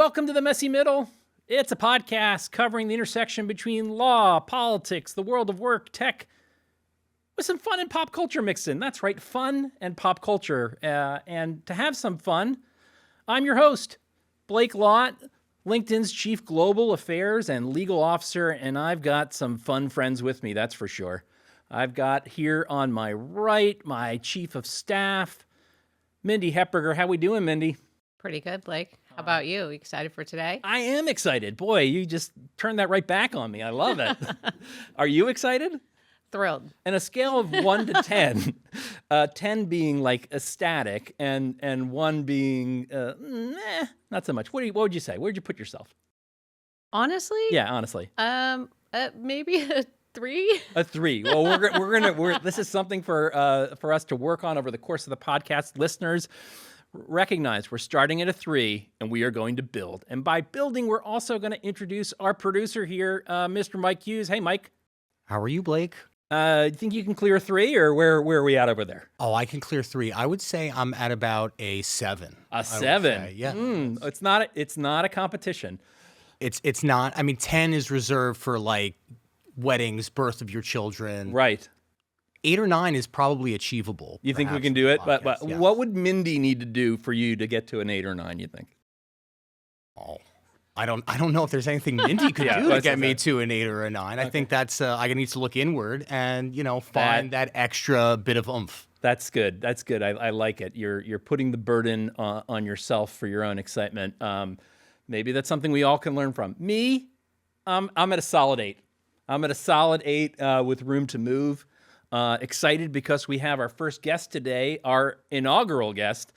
welcome to The Messy Middle. It's a podcast covering the intersection between law, politics, the world of work, tech, with some fun and pop culture mixed in. That's right, fun and pop culture. And to have some fun, I'm your host, Blake Lott, LinkedIn's Chief Global Affairs and Legal Officer, and I've got some fun friends with me, that's for sure. I've got here on my right, my Chief of Staff, Mindy Hepberger. How we doing, Mindy? Pretty good, Blake. How about you? You excited for today? I am excited. Boy, you just turned that right back on me. I love it. Are you excited? Thrilled. And a scale of 1 to 10, 10 being like ecstatic and 1 being not so much. What would you say? Where'd you put yourself? Honestly? Yeah, honestly. Maybe a 3. A 3. Well, we're gonna this is something for us to work on over the course of the podcast. Listeners, recognize we're starting at a 3 and we are going to build. And by building, we're also going to introduce our producer here, Mr. Mike Hughes. Hey, Mike. How are you, Blake? You think you can clear 3, or where are we at over there? Oh, I can clear 3. I would say I'm at about a 7. A 7? Yeah. It's not a competition. It's not. I mean, 10 is reserved for like weddings, birth of your children. Right. 8 or 9 is probably achievable. You think we can do it? But yes. What would Mindy need to do for you to get to an 8 or 9, you think? Oh, I don't know if there's anything Mindy could do to get me to an 8 or a 9. Okay. I think that's I need to look inward and, find that extra bit of oomph. That's good. That's good. I like it. You're putting the burden on yourself for your own excitement. Maybe that's something we all can learn from. Me, I'm at a solid 8. I'm at a solid 8 with room to move. Excited because we have our first guest today, our inaugural guest,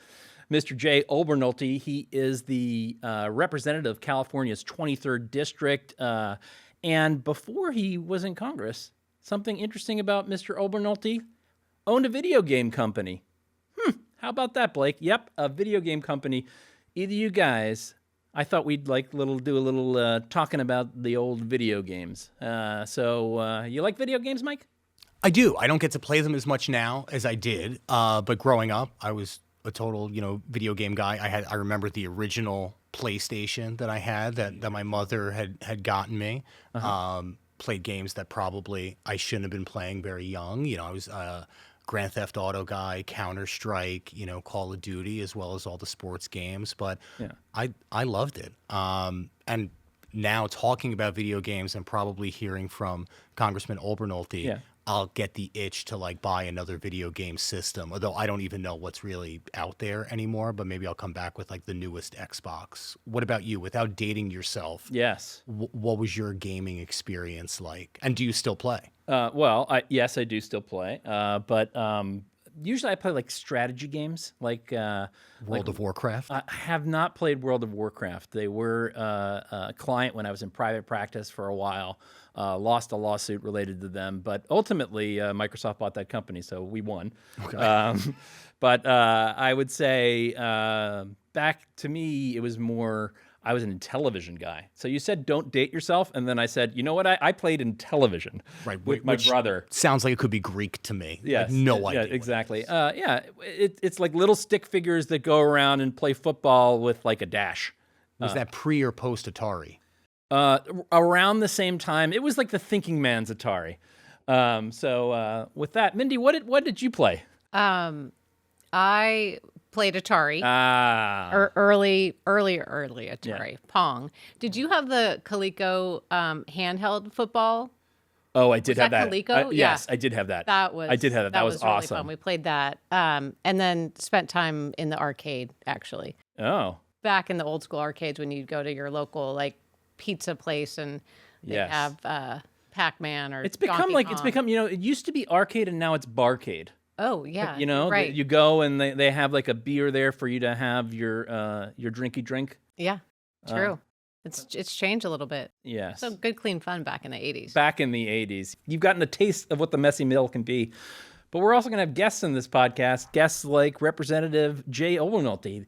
Mr. Jay Obernolte. He is the representative of California's 23rd District. And before he was in Congress, something interesting about Mr. Obernolte, owned a video game company. How about that, Blake? Yep, a video game company. Either you guys, I thought we'd do a little talking about the old video games. So you like video games, Mike? I do. I don't get to play them as much now as I did. But growing up, I was a total, video game guy. I remember the original PlayStation that I had that my mother had gotten me. Played games that probably I shouldn't have been playing very young. I was a Grand Theft Auto guy, Counter-Strike, Call of Duty, as well as all the sports games. But yeah. I loved it. And now talking about video games and probably hearing from Congressman Obernolte, yeah. I'll get the itch to buy another video game system, although I don't even know what's really out there anymore, but maybe I'll come back with the newest Xbox. What about you? Without dating yourself, yes. What was your gaming experience like? And do you still play? Yes, I do still play. But usually I play strategy games, World of Warcraft. I have not played World of Warcraft. They were a client when I was in private practice for a while. Lost a lawsuit related to them, but ultimately Microsoft bought that company, so we won. Okay. But I would say back to me, it was more, I was a television guy. So you said don't date yourself, and then I said, you know what? I played in television with my brother. Sounds like it could be Greek to me. Yes. No idea. Yeah, exactly. It's like little stick figures that go around and play football with a dash. Was that pre or post Atari? Around the same time. It was like the thinking man's Atari. So with that, Mindy, what did you play? I played Atari. Early Atari. Yeah. Pong. Did you have the Coleco handheld football? Oh, I did have that. Coleco? Yes, I did have that. I did have that. That was really awesome. Fun. We played that, and then spent time in the arcade. Actually. Oh. Back in the old school arcades, when you'd go to your local pizza place and they have Pac-Man or it's become it used to be arcade and now it's barcade. Oh yeah, right. You go and they have a beer there for you to have your drinky drink. Yeah, true. It's changed a little bit. Yes. So good, clean fun back in the 80s. Back in the 80s. You've gotten a taste of what the messy middle can be. But we're also going to have guests in this podcast, guests like Representative Jay Obernolte.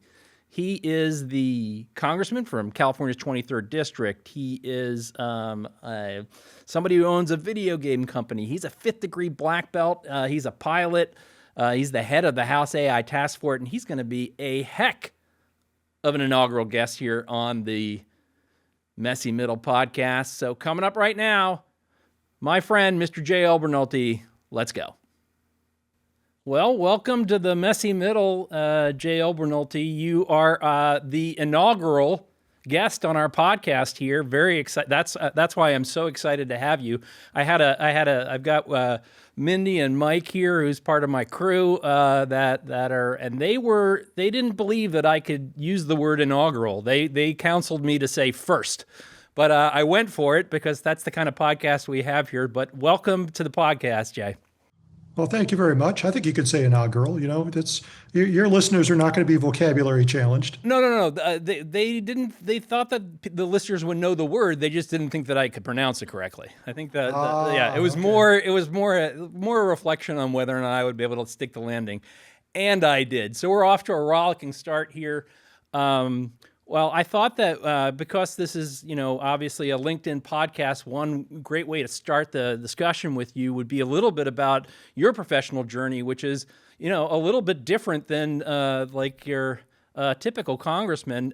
He is the congressman from California's 23rd District. He is somebody who owns a video game company. He's a 5th-degree black belt. He's a pilot. He's the head of the House AI Task Force, and he's going to be a heck of an inaugural guest here on the Messy Middle podcast. So coming up right now, my friend, Mr. Jay Obernolte. Let's go. Well, welcome to the Messy Middle, Jay Obernolte. You are the inaugural guest on our podcast here. Very excited. That's why I'm so excited to have you. I've got Mindy and Mike here, who's part of my crew, that are, and they didn't believe that I could use the word inaugural. They counseled me to say first, but I went for it because that's the kind of podcast we have here. But welcome to the podcast, Jay. Well, thank you very much. I think you could say inaugural. You know, it's your listeners are not going to be vocabulary challenged. No. They didn't. They thought that the listeners would know the word. They just didn't think that I could pronounce it correctly. I think that it was okay. It was more a reflection on whether or not I would be able to stick the landing, and I did. So we're off to a rollicking start here. Well, I thought that because this is, obviously a LinkedIn podcast, one great way to start the discussion with you would be a little bit about your professional journey, which is, a little bit different than like your typical congressman.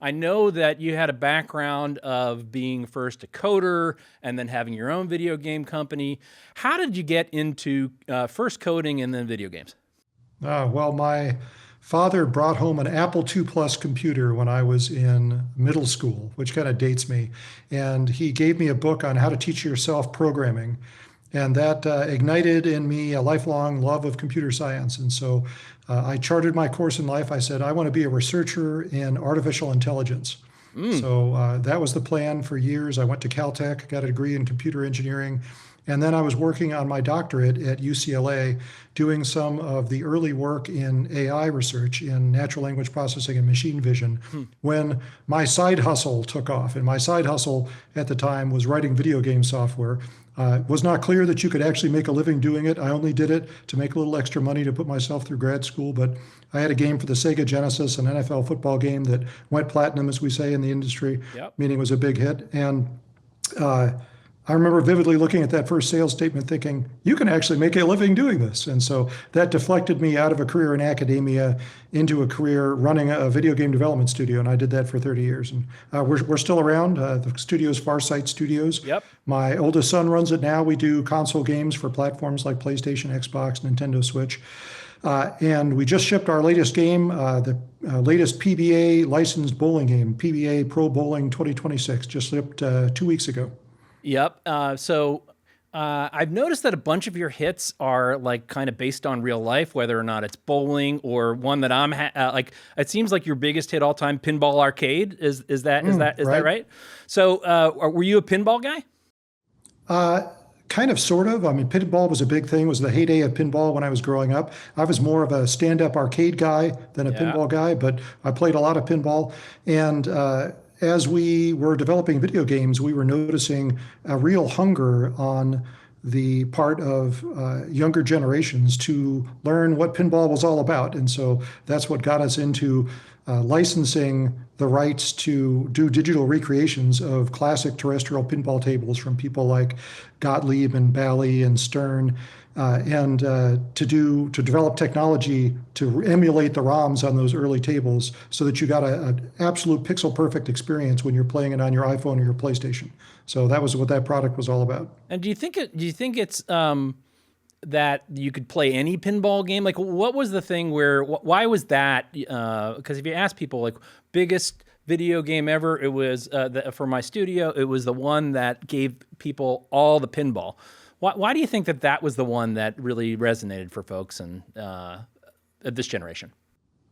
I know that you had a background of being first a coder and then having your own video game company. How did you get into first coding and then video games? Well, my father brought home an Apple II Plus computer when I was in middle school, which kind of dates me. And he gave me a book on how to teach yourself programming. And that ignited in me a lifelong love of computer science. And so I charted my course in life. I said, I want to be a researcher in artificial intelligence. So that was the plan for years. I went to Caltech, got a degree in computer engineering. And then I was working on my doctorate at UCLA, doing some of the early work in AI research in natural language processing and machine vision when my side hustle took off. And my side hustle at the time was writing video game software. It was not clear that you could actually make a living doing it. I only did it to make a little extra money to put myself through grad school. But I had a game for the Sega Genesis, an NFL football game that went platinum, as we say in the industry, meaning it was a big hit. And I remember vividly looking at that first sales statement thinking, you can actually make a living doing this. And so that deflected me out of a career in academia into a career running a video game development studio. And I did that for 30 years. And we're still around. The studio is Farsight Studios. Yep. My oldest son runs it now. We do console games for platforms like PlayStation, Xbox, Nintendo Switch. And we just shipped our latest game, the latest PBA licensed bowling game, PBA Pro Bowling 2026, just shipped 2 weeks ago. Yep. So I've noticed that a bunch of your hits are like kind of based on real life, whether or not it's bowling or one that I'm like. It seems like your biggest hit all time, Pinball Arcade. Is that right? So were you a pinball guy? Kind of, sort of. I mean, pinball was a big thing. It was the heyday of pinball when I was growing up. I was more of a stand-up arcade guy than a pinball guy, but I played a lot of pinball. And as we were developing video games, we were noticing a real hunger on the part of younger generations to learn what pinball was all about. And so that's what got us into licensing the rights to do digital recreations of classic terrestrial pinball tables from people like Gottlieb and Bally and Stern, and to develop technology to emulate the ROMs on those early tables so that you got an absolute pixel perfect experience when you're playing it on your iPhone or your PlayStation. So that was what that product was all about. And do you think it's that you could play any pinball game? Like, what was the thing why was that? Because if you ask people, like, biggest video game ever, it was for my studio, it was the one that gave people all the pinball. Why do you think that was the one that really resonated for folks and this generation?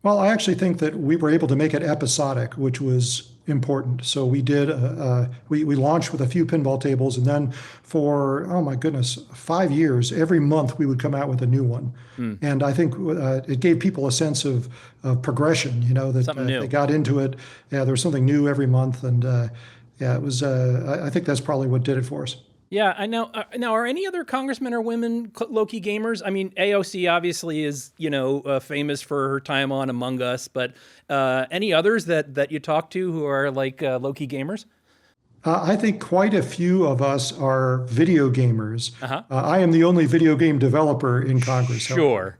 Well, I actually think that we were able to make it episodic, which was important. So we did, we launched with a few pinball tables, and then for, 5 years, every month we would come out with a new one. And I think it gave people a sense of progression, that they got into it. Yeah, there was something new every month. And it was, I think that's probably what did it for us. Yeah, I know. Now, are any other congressmen or women low-key gamers? I mean, AOC obviously is, famous for her time on Among Us, but any others that you talk to who are like low-key gamers? I think quite a few of us are video gamers. I am the only video game developer in Congress. Sure.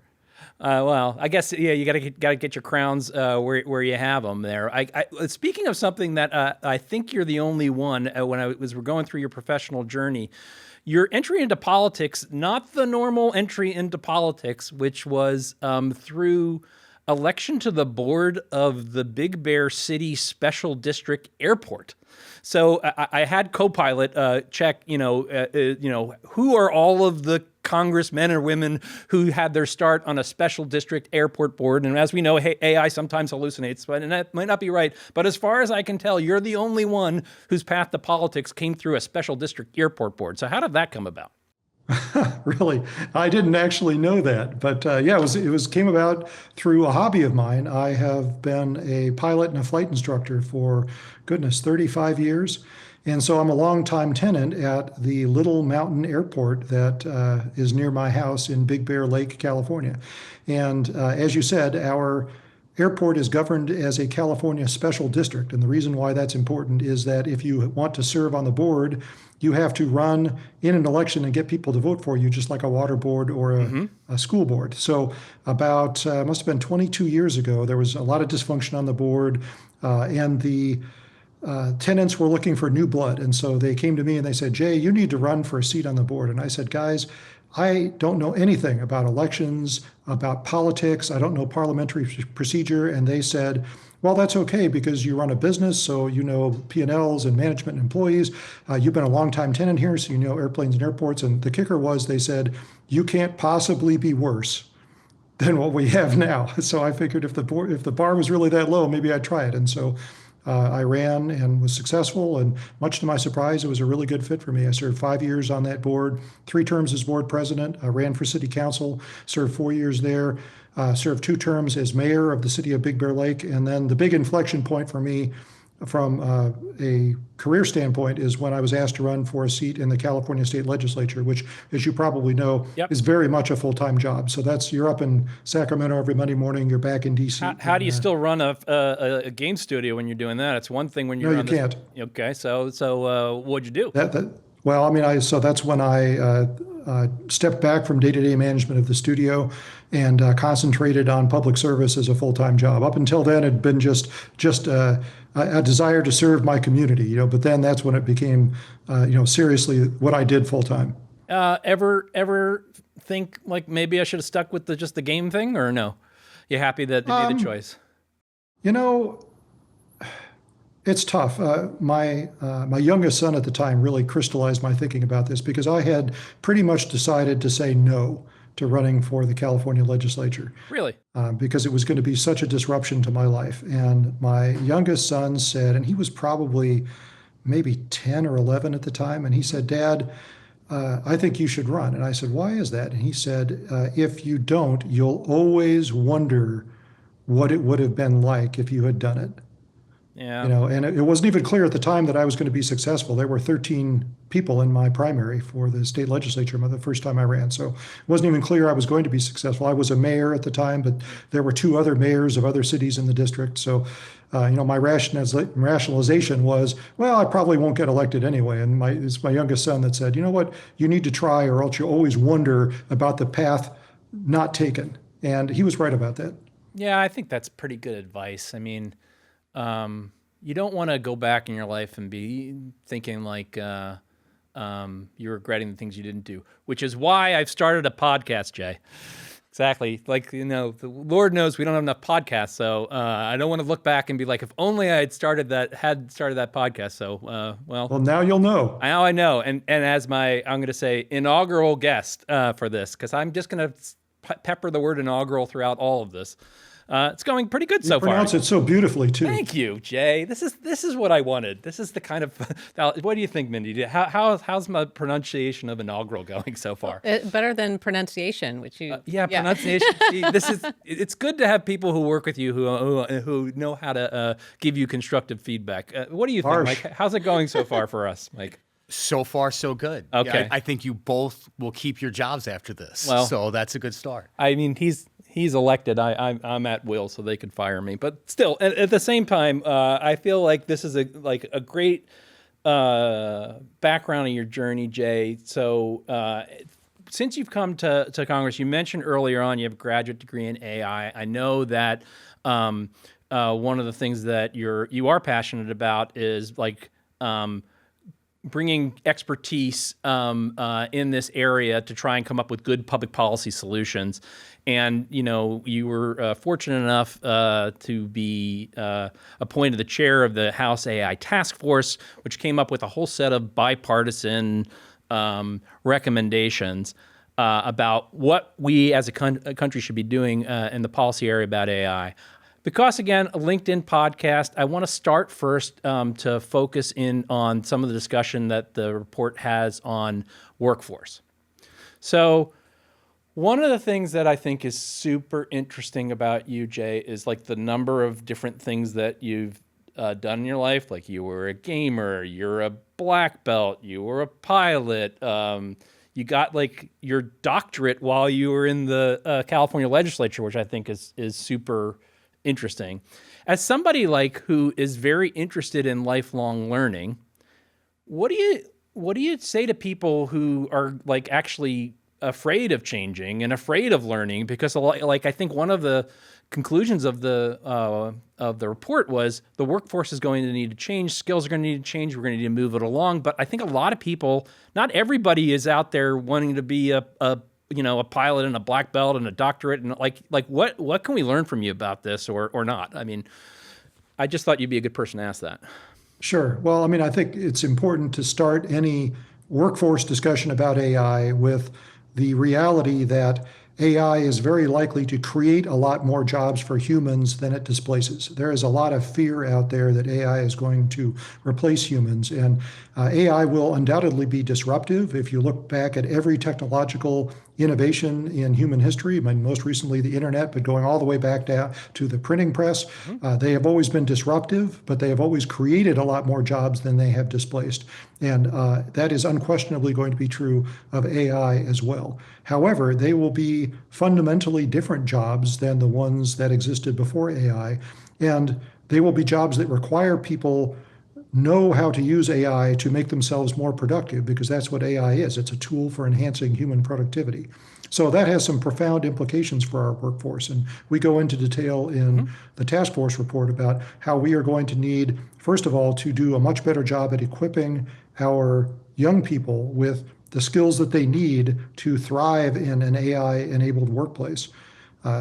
Well, I guess you gotta get your crowns where you have them there. Speaking of something that I think you're the only one we're going through your professional journey, your entry into politics, not the normal entry into politics, which was through election to the board of the Big Bear City Special District Airport. So I had Copilot check, who are all of the congressmen or women who had their start on a special district airport board. And as we know, AI sometimes hallucinates, and that might not be right. But as far as I can tell, you're the only one whose path to politics came through a special district airport board. So how did that come about? Really, I didn't actually know that, but it came about through a hobby of mine. I have been a pilot and a flight instructor for, goodness, 35 years. And so I'm a longtime tenant at the Little Mountain Airport that is near my house in Big Bear Lake, California. And as you said, our airport is governed as a California special district. And the reason why that's important is that if you want to serve on the board, you have to run in an election and get people to vote for you, just like a water board or a school board. So about, must have been 22 years ago, there was a lot of dysfunction on the board, and the tenants were looking for new blood. And so they came to me and they said, Jay, you need to run for a seat on the board. And I said, guys, I don't know anything about elections, about politics. I don't know parliamentary procedure. And they said, well, that's okay because you run a business, so you know P&Ls and management and employees. You've been a long-time tenant here, so you know airplanes and airports. And the kicker was they said, you can't possibly be worse than what we have now. So I figured if the bar was really that low, maybe I'd try it. And so I ran and was successful. And much to my surprise, it was a really good fit for me. I served 5 years on that board, 3 terms as board president. I ran for city council, served 4 years there. Served 2 terms as mayor of the city of Big Bear Lake. And then the big inflection point for me from a career standpoint is when I was asked to run for a seat in the California state legislature, which, as you probably know, is very much a full-time job. So you're up in Sacramento every Monday morning, you're back in D.C. How do you still run a game studio when you're doing that? It's one thing when you're on you can't. Okay, so what'd you do? So that's when I stepped back from day-to-day management of the studio and concentrated on public service as a full-time job. Up until then, it had been just a desire to serve my community, but then that's when it became, seriously what I did full-time. Ever think like maybe I should have stuck with just the game thing, or no? You happy that to be the choice? It's tough. My youngest son at the time really crystallized my thinking about this because I had pretty much decided to say no to running for the California legislature. Really? Because it was going to be such a disruption to my life. And my youngest son said, and he was probably maybe 10 or 11 at the time, and he said, Dad, I think you should run. And I said, why is that? And he said, if you don't, you'll always wonder what it would have been like if you had done it. Yeah. And it wasn't even clear at the time that I was going to be successful. There were 13 people in my primary for the state legislature the first time I ran. So it wasn't even clear I was going to be successful. I was a mayor at the time, but there were 2 other mayors of other cities in the district. So, my rationalization was, well, I probably won't get elected anyway. And it's my youngest son that said, you know what, you need to try or else you always wonder about the path not taken. And he was right about that. Yeah, I think that's pretty good advice. I mean, you don't want to go back in your life and be thinking like you're regretting the things you didn't do, which is why I've started a podcast, Jay. Exactly. Like, the Lord knows we don't have enough podcasts. So I don't want to look back and be like, if only I had started that podcast. So, well, now you'll know. Now I know. And as I'm going to say, inaugural guest for this, because I'm just going to pepper the word inaugural throughout all of this. It's going pretty good so far. You pronounce it so beautifully, too. Thank you, Jay. This is what I wanted. This is the kind of... What do you think, Mindy? How's my pronunciation of inaugural going so far? Better than pronunciation, which you... Pronunciation. See, it's good to have people who work with you who know how to give you constructive feedback. What do you think, Mike? How's it going so far for us, Mike? So far, so good. Okay. Yeah, I think you both will keep your jobs after this. Well, so that's a good start. I mean, he's elected. I'm at will, so they could fire me. But still, at the same time, I feel like this is a great background in your journey, Jay. So since you've come to Congress, you mentioned earlier on you have a graduate degree in AI. I know that one of the things that you are passionate about is like bringing expertise in this area to try and come up with good public policy solutions. And, you were fortunate enough to be appointed the chair of the House AI Task Force, which came up with a whole set of bipartisan recommendations about what we as a country should be doing in the policy area about AI. Because, again, a LinkedIn podcast, I want to start first to focus in on some of the discussion that the report has on workforce. So one of the things that I think is super interesting about you, Jay, is like the number of different things that you've done in your life. Like you were a gamer, you're a black belt, you were a pilot, you got like your doctorate while you were in the California legislature, which I think is super interesting. As somebody like who is very interested in lifelong learning, what do you say to people who are like actually afraid of changing and afraid of learning? Because like I think one of the conclusions of the report was the workforce is going to need to change, skills are going to need to change, we're going to need to move it along. But I think a lot of people, not everybody is out there wanting to be a pilot and a black belt and a doctorate, and like what can we learn from you about this or not? I mean, I just thought you'd be a good person to ask that. Sure. Well, I mean, I think it's important to start any workforce discussion about AI with the reality that AI is very likely to create a lot more jobs for humans than it displaces. There is a lot of fear out there that AI is going to replace humans, and AI will undoubtedly be disruptive. If you look back at every technological innovation in human history, I mean, most recently the internet, but going all the way back down to the printing press, they have always been disruptive, but they have always created a lot more jobs than they have displaced. And that is unquestionably going to be true of AI as well. However, they will be fundamentally different jobs than the ones that existed before AI. And they will be jobs that require people know how to use AI to make themselves more productive, because that's what AI is. It's a tool for enhancing human productivity. So that has some profound implications for our workforce. And we go into detail in the task force report about how we are going to need, first of all, to do a much better job at equipping our young people with the skills that they need to thrive in an AI-enabled workplace.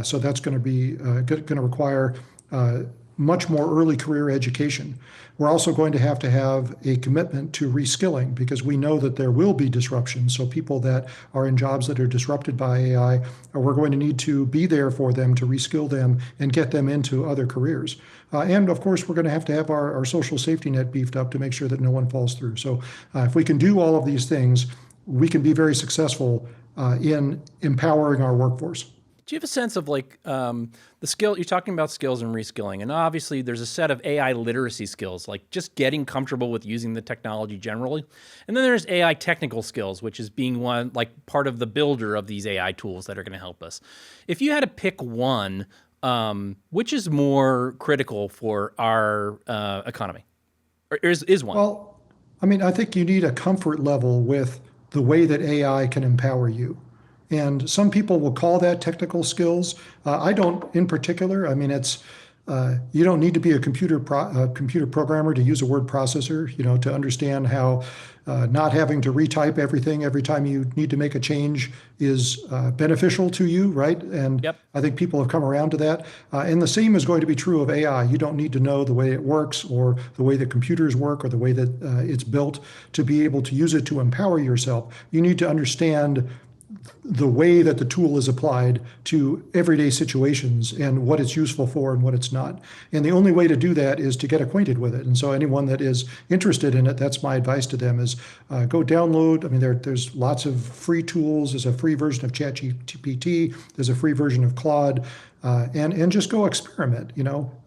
So that's going to be going to require much more early career education. We're also going to have a commitment to reskilling, because we know that there will be disruption. So people that are in jobs that are disrupted by AI, we're going to need to be there for them to reskill them and get them into other careers. And of course, we're going to have our social safety net beefed up to make sure that no one falls through. So if we can do all of these things, we can be very successful in empowering our workforce. Do you have a sense of like the skill, you're talking about skills and reskilling, and obviously there's a set of AI literacy skills, like just getting comfortable with using the technology generally. And then there's AI technical skills, which is being one, like part of the builder of these AI tools that are going to help us. If you had to pick one, which is more critical for our economy? Or is one? Well, I mean, I think you need a comfort level with the way that AI can empower you. And some people will call that technical skills. I don't in particular. I mean, it's you don't need to be a computer programmer to use a word processor, to understand how not having to retype everything every time you need to make a change is beneficial to you, right? And Yep. I think people have come around to that. And the same is going to be true of AI. You don't need to know the way it works or the way that computers work or the way that it's built to be able to use it to empower yourself. You need to understand the way that the tool is applied to everyday situations and what it's useful for and what it's not. And the only way to do that is to get acquainted with it. And so anyone that is interested in it, that's my advice to them is go download. I mean, there's lots of free tools. There's a free version of ChatGPT. There's a free version of Claude. And just go experiment,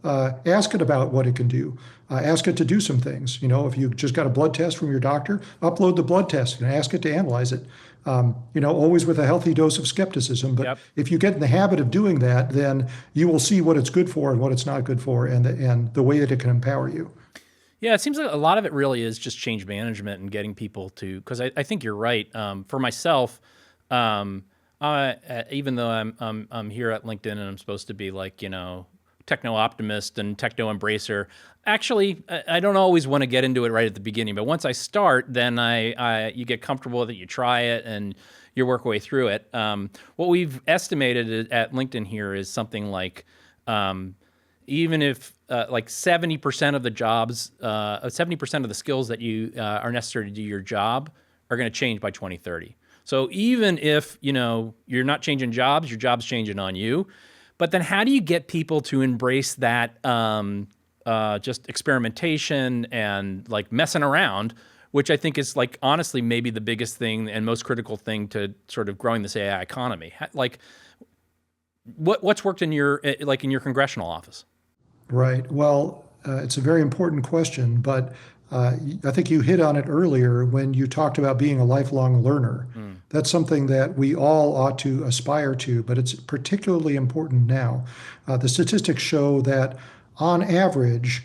ask it about what it can do. Ask it to do some things. If you just got a blood test from your doctor, upload the blood test and ask it to analyze it. Always with a healthy dose of skepticism. But Yep. if you get in the habit of doing that, then you will see what it's good for and what it's not good for, and the way that it can empower you. Yeah, it seems like a lot of it really is just change management and getting people to, because I think you're right. For myself, Even though I'm here at LinkedIn and I'm supposed to be like, techno optimist and techno embracer. Actually, I don't always want to get into it right at the beginning, but once I start, then you get comfortable with it, you try it, and you work your way through it. What we've estimated at LinkedIn here is something like, even if like 70% of the jobs, 70% of the skills that you are necessary to do your job are going to change by 2030. So even if you're not changing jobs, your job's changing on you. But then how do you get people to embrace that just experimentation and like messing around, which I think is like honestly maybe the biggest thing and most critical thing to sort of growing this AI economy. Like what's worked in your congressional office? Right. Well, it's a very important question, but I think you hit on it earlier when you talked about being a lifelong learner. That's something that we all ought to aspire to, but it's particularly important now. The statistics show that on average,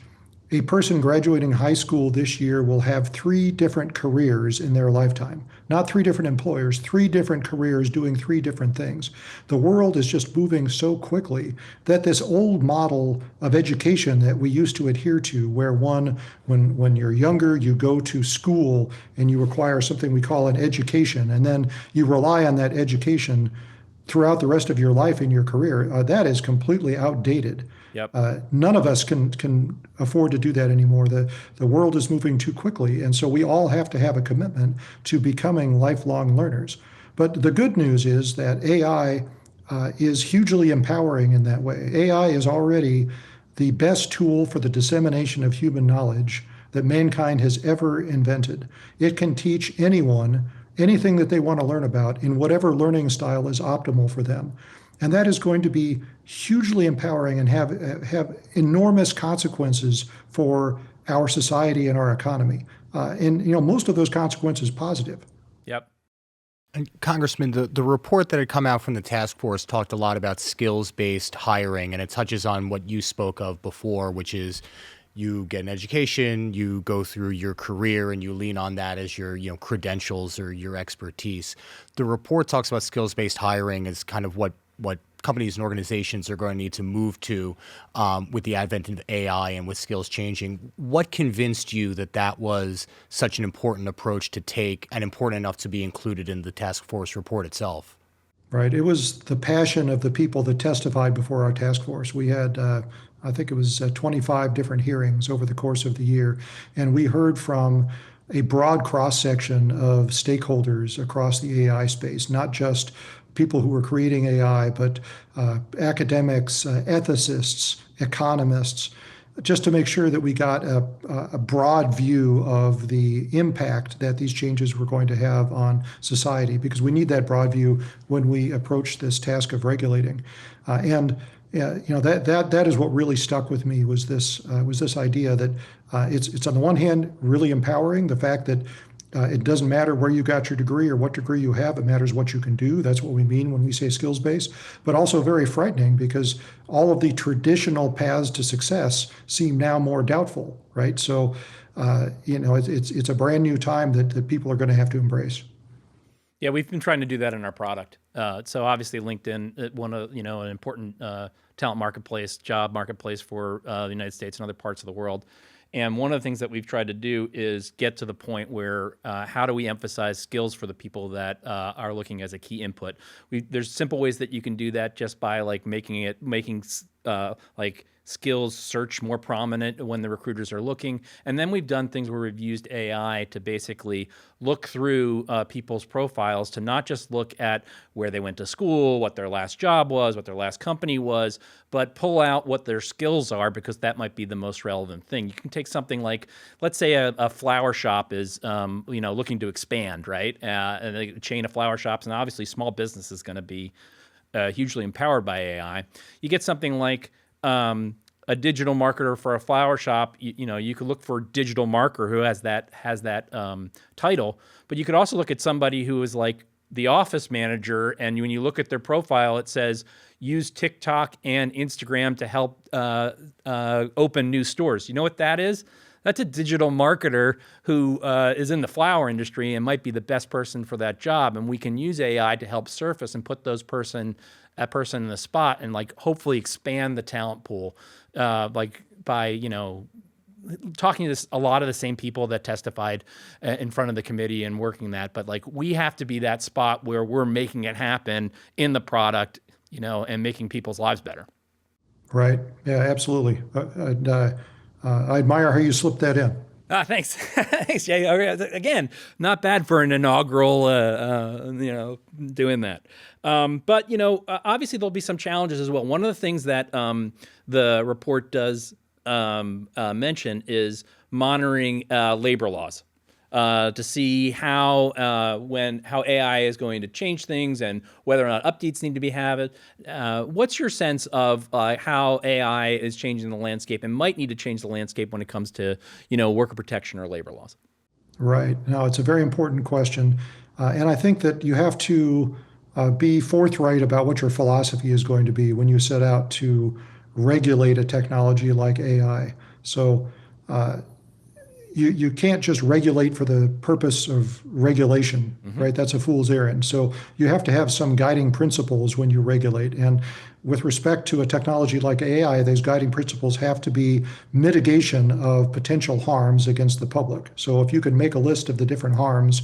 a person graduating high school this year will have 3 different careers in their lifetime. Not 3 different employers, 3 different careers doing 3 different things. The world is just moving so quickly that this old model of education that we used to adhere to, where when you're younger, you go to school and you acquire something we call an education, and then you rely on that education throughout the rest of your life in your career, that is completely outdated. Yep. None of us can afford to do that anymore. The world is moving too quickly, and so we all have to have a commitment to becoming lifelong learners. But the good news is that AI is hugely empowering in that way. AI is already the best tool for the dissemination of human knowledge that mankind has ever invented. It can teach anyone anything that they want to learn about in whatever learning style is optimal for them. And that is going to be hugely empowering and have enormous consequences for our society and our economy. And most of those consequences positive. Yep. And Congressman, the report that had come out from the task force talked a lot about skills-based hiring, and it touches on what you spoke of before, which is you get an education, you go through your career, and you lean on that as your credentials or your expertise. The report talks about skills-based hiring as kind of what companies and organizations are going to need to move to with the advent of AI and with skills changing. What convinced you that was such an important approach to take and important enough to be included in the task force report itself? Right. It was the passion of the people that testified before our task force. We had, I think it was 25 different hearings over the course of the year, and we heard from a broad cross-section of stakeholders across the AI space, not just people who were creating AI, but academics, ethicists, economists, just to make sure that we got a broad view of the impact that these changes were going to have on society, because we need that broad view when we approach this task of regulating. That is what really stuck with me was this idea that it's on the one hand really empowering, the fact that it doesn't matter where you got your degree or what degree you have. It matters what you can do. That's what we mean when we say skills-based, but also very frightening because all of the traditional paths to success seem now more doubtful, right? So, it's a brand new time that people are going to have to embrace. Yeah, we've been trying to do that in our product. So obviously LinkedIn, an important talent marketplace, job marketplace for the United States and other parts of the world. And one of the things that we've tried to do is get to the point where how do we emphasize skills for the people that are looking as a key input? There's simple ways that you can do that just by like making skills search more prominent when the recruiters are looking. And then we've done things where we've used AI to basically look through people's profiles to not just look at where they went to school, what their last job was, what their last company was, but pull out what their skills are, because that might be the most relevant thing. You can take something like, let's say a flower shop is looking to expand, right? And a chain of flower shops, and obviously small business is going to be hugely empowered by AI. You get something like a digital marketer for a flower shop. You could look for digital marketer who has that title, but you could also look at somebody who is like the office manager, and when you look at their profile, it says use TikTok and Instagram to help open new stores. You know what that is? That's a digital marketer who is in the flower industry and might be the best person for that job. And we can use AI to help surface and put that person in the spot and like hopefully expand the talent pool, like by, you know, talking to a lot of the same people that testified in front of the committee and working that. But like we have to be that spot where we're making it happen in the product, you know, and making people's lives better. Right. Yeah, absolutely. I admire how you slipped that in. Thanks. Thanks, Jay. Again, not bad for an inaugural, you know, doing that. But, you know, obviously there'll be some challenges as well. One of the things that the report does mention is monitoring labor laws. To see how AI is going to change things and whether or not updates need to be had. What's your sense of how AI is changing the landscape and might need to change the landscape when it comes to, you know, worker protection or labor laws? Right. Now, it's a very important question. And I think that you have to be forthright about what your philosophy is going to be when you set out to regulate a technology like AI. So, you can't just regulate for the purpose of regulation, right? That's a fool's errand. So you have to have some guiding principles when you regulate. And with respect to a technology like AI, those guiding principles have to be mitigation of potential harms against the public. So if you can make a list of the different harms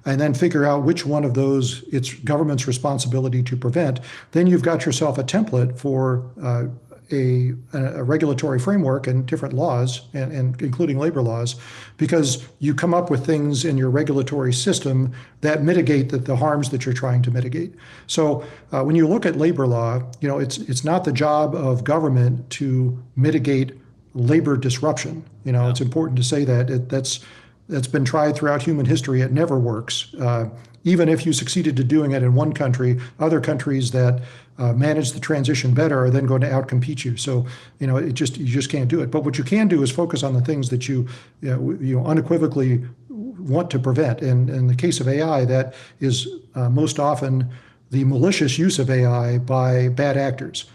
and then figure out which one of those it's government's responsibility to prevent, then you've got yourself a template for a regulatory framework and different laws, and including labor laws, because you come up with things in your regulatory system that mitigate the harms that you're trying to mitigate. So when you look at labor law, you know, it's not the job of government to mitigate labor disruption. You know, it's important to say that that's been tried throughout human history. It never works. Even if you succeeded to doing it in one country, other countries that manage the transition better are then going to outcompete you. So, you know, you just can't do it. But what you can do is focus on the things that you unequivocally want to prevent. And in the case of AI, that is most often the malicious use of AI by bad actors.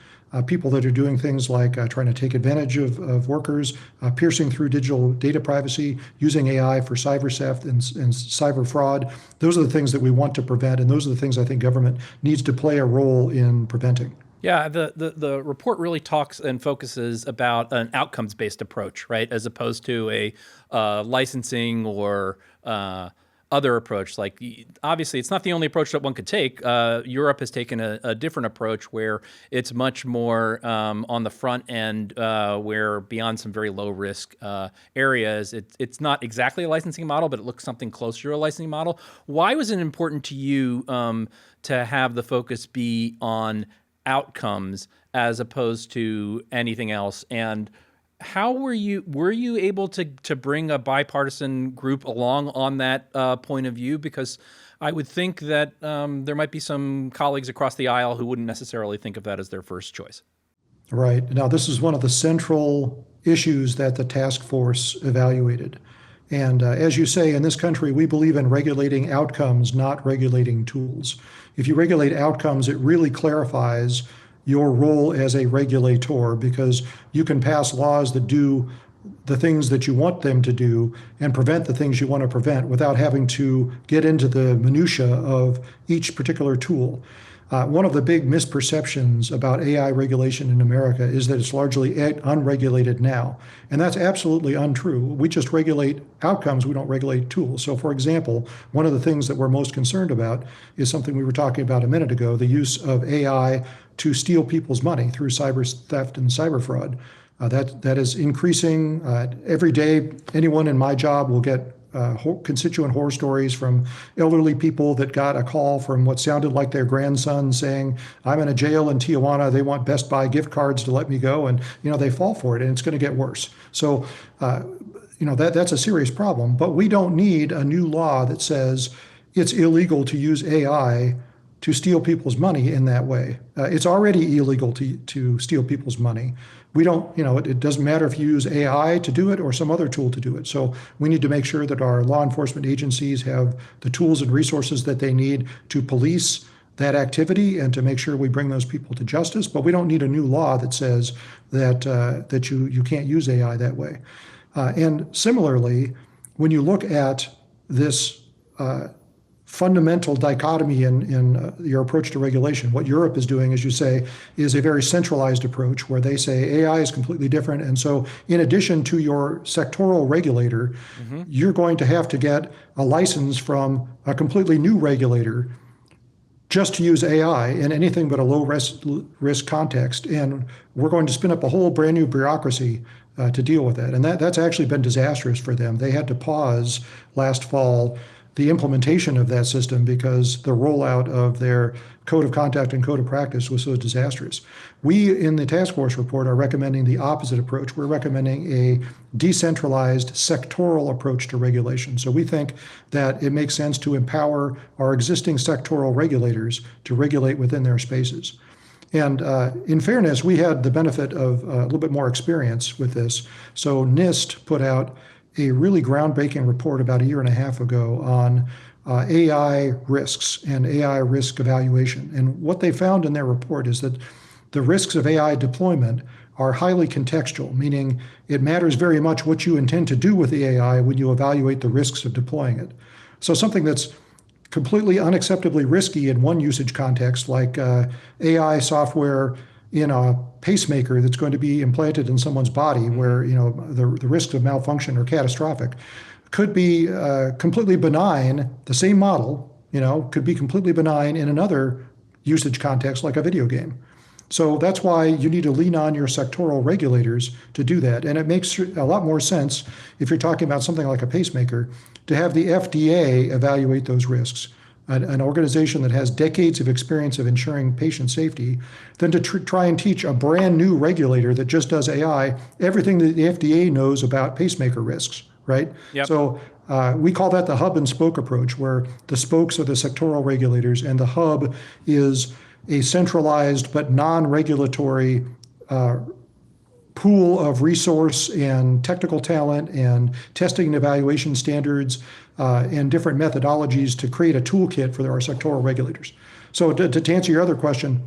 People that are doing things like trying to take advantage of workers, piercing through digital data privacy, using AI for cyber theft and cyber fraud. Those are the things that we want to prevent, and those are the things I think government needs to play a role in preventing. Yeah, the report really talks and focuses about an outcomes-based approach, right, as opposed to a licensing or other approach. Like, obviously, it's not the only approach that one could take. Europe has taken a different approach where it's much more on the front end, where beyond some very low risk areas, it's not exactly a licensing model, but it looks something closer to a licensing model. Why was it important to you to have the focus be on outcomes as opposed to anything else? And how were you able to bring a bipartisan group along on that point of view? Because I would think that there might be some colleagues across the aisle who wouldn't necessarily think of that as their first choice. Right. Now, this is one of the central issues that the task force evaluated. And as you say, in this country, we believe in regulating outcomes, not regulating tools. If you regulate outcomes, it really clarifies your role as a regulator, because you can pass laws that do the things that you want them to do and prevent the things you want to prevent without having to get into the minutia of each particular tool. One of the big misperceptions about AI regulation in America is that it's largely unregulated now. And that's absolutely untrue. We just regulate outcomes, we don't regulate tools. So, for example, one of the things that we're most concerned about is something we were talking about a minute ago, the use of AI to steal people's money through cyber theft and cyber fraud. That is increasing every day. Anyone in my job will get constituent horror stories from elderly people that got a call from what sounded like their grandson saying, "I'm in a jail in Tijuana. They want Best Buy gift cards to let me go," and they fall for it, and it's going to get worse. So, that's a serious problem. But we don't need a new law that says it's illegal to use AI to steal people's money in that way. It's already illegal to steal people's money. We don't, it doesn't matter if you use AI to do it or some other tool to do it. So we need to make sure that our law enforcement agencies have the tools and resources that they need to police that activity and to make sure we bring those people to justice. But we don't need a new law that says that you can't use AI that way. And similarly, when you look at this fundamental dichotomy in your approach to regulation, what Europe is doing, as you say, is a very centralized approach where they say AI is completely different. And so in addition to your sectoral regulator, you're going to have to get a license from a completely new regulator just to use AI in anything but a low risk context. And we're going to spin up a whole brand new bureaucracy to deal with that. And that's actually been disastrous for them. They had to pause last fall the implementation of that system because the rollout of their code of conduct and code of practice was so disastrous. We, in the task force report, are recommending the opposite approach. We're recommending a decentralized sectoral approach to regulation. So we think that it makes sense to empower our existing sectoral regulators to regulate within their spaces. And in fairness, we had the benefit of a little bit more experience with this. So NIST put out a really groundbreaking report about a year and a half ago on AI risks and AI risk evaluation. And what they found in their report is that the risks of AI deployment are highly contextual, meaning it matters very much what you intend to do with the AI when you evaluate the risks of deploying it. So something that's completely unacceptably risky in one usage context, like AI software in a pacemaker that's going to be implanted in someone's body where the risks of malfunction are catastrophic, could be completely benign. The same model could be completely benign in another usage context like a video game. So that's why you need to lean on your sectoral regulators to do that. And it makes a lot more sense if you're talking about something like a pacemaker to have the FDA evaluate those risks, an organization that has decades of experience of ensuring patient safety, than to try and teach a brand new regulator that just does AI everything that the FDA knows about pacemaker risks, right? Yep. So we call that the hub and spoke approach, where the spokes are the sectoral regulators and the hub is a centralized but non-regulatory pool of resource and technical talent and testing and evaluation standards and different methodologies to create a toolkit for our sectoral regulators. So to answer your other question,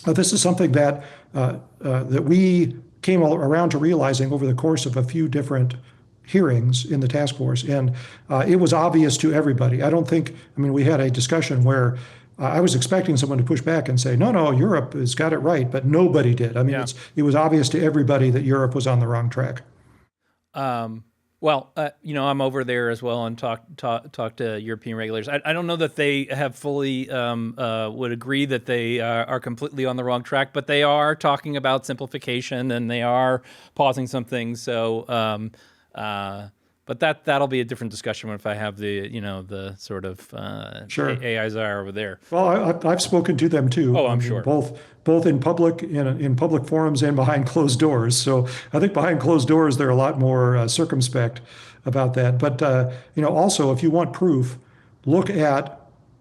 this is something that that we came around to realizing over the course of a few different hearings in the task force, and it was obvious to everybody. We had a discussion where I was expecting someone to push back and say, no, Europe has got it right, but nobody did. It was obvious to everybody that Europe was on the wrong track. I'm over there as well and talk to European regulators. I don't know that they have fully would agree that they are completely on the wrong track, but they are talking about simplification and they are pausing some things. So, but that'll be a different discussion if I have the sort of Sure. AI czar over there. Well, I've spoken to them too. Oh, I'm sure. Both in public in public forums and behind closed doors. So I think behind closed doors they're a lot more circumspect about that. But also, if you want proof, look at